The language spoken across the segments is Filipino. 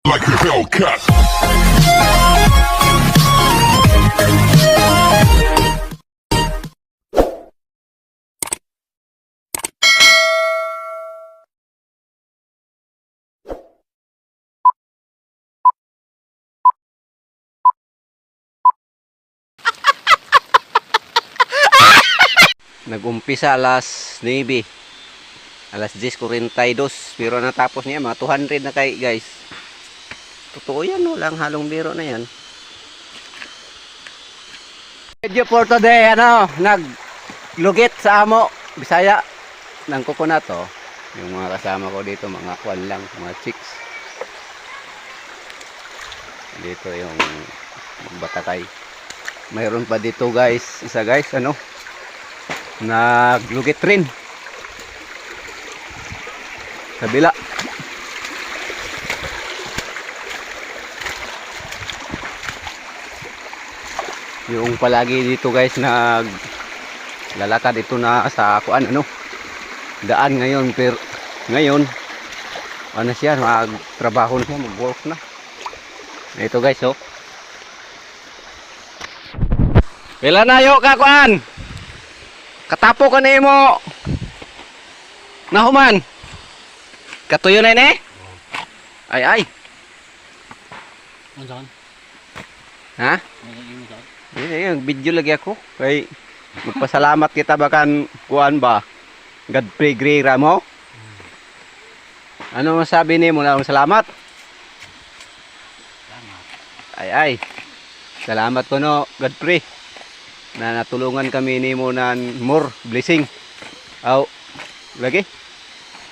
like a Hellcat. Nag-umpisa alas 9, alas 10:42, pero natapos niya mga 200 na kay guys. Totoo yan, walang halong biro na yan. Video for today, naglugit sa amo Bisaya ng coconut to. Yung mga kasama ko dito, mga kwan lang, mga chicks. Dito yung magbatakay. Mayroon pa dito guys, isa guys, naglugit rin kabila. Yung palagi dito guys naglalakad ito na sa daan ngayon, pero ngayon siya magtrabaho na siya, mag-work na. Ito guys, pila na yo kakuan. Katapo ka na mo. Nahuman. Katuyo na ini? Ay. Ano? Ha? Yung video lagi ako. Kay magpasalamat kita bakan kuan ba? Godfrey Grera mo. Ano masabi ni mo na salamat? Salamat. Ay. Salamat ko no, Godfrey. Na natulungan kami ni mo na more blessing. Aw, lagi.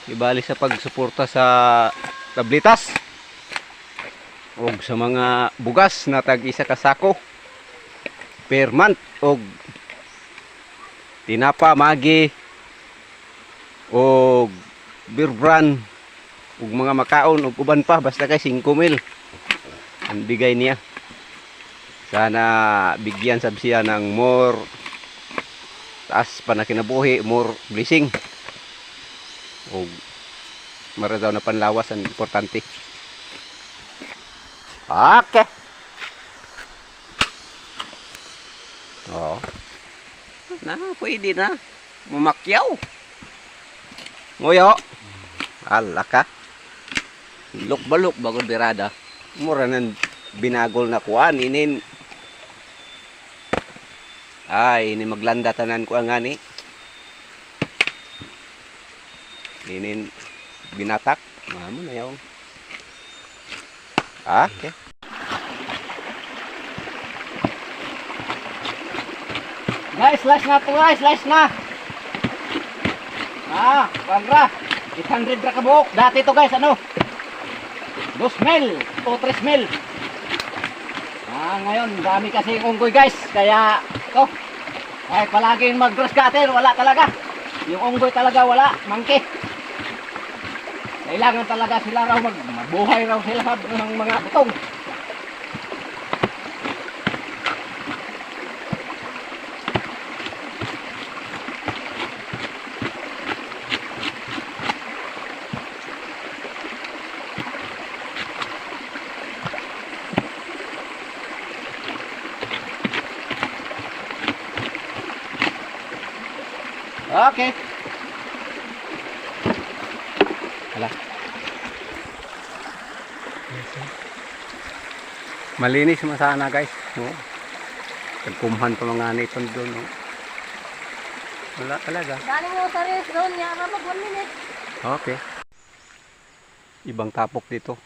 Ibalik sa pagsuporta sa tablitas. Og sa mga bugas na tag-isa ka sako per month, og tinapa, magi, og beer brand, og mga makaon, og uban pa, basta kay 5,000 ang bigay niya. Sana bigyan sab siya ng more taas pa na kinabuhi, more blessing. O mara daw na panlawas ang importante. Okay. Oh. Pwede na. Mumakyaw. Nguyo. Ala ka. Balok bagol birada. Mura nang binagol na kuan inin. Ay, ini maglanda tanan ko ang ani. Inin binatak. Mamo na yaw. Okay. Guys, slice na to guys, slice na. Pagra. 800 ra ka buok. Dati to guys, 2,000 o 3,000. Ngayon, dami kasi unggoy guys. Kaya, kahit palaging mag-grass cutter, wala talaga. Yung unggoy talaga wala, mangke. Kailangan talaga sila raw mabuhay raw sila ng mga butong. Okay. Hala. Malinis masana guys, Nagkumhan pa mga nitong doon, Wala talaga. Dali mo sa res doon, yara mag 1 minute. Okay. Ibang tapok dito.